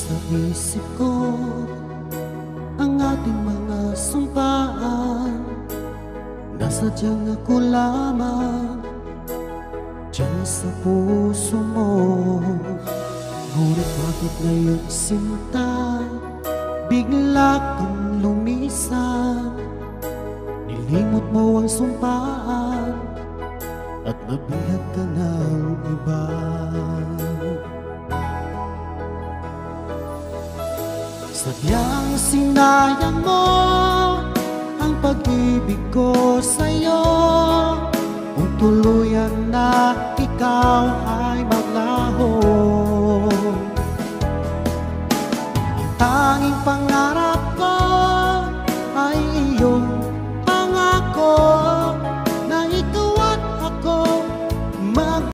sa isip ko ang ating mga sumpaan. Nasadyang ako lamang diyan sa puso mo. Ngunit bakit ngayon sinta bigla kang lumisan? Nilimot mo ang sumpaan at nabihag ka ng iba. Sadyang sinayang mo ang pag-ibig ko sa'yo, kung tuluyan na ikaw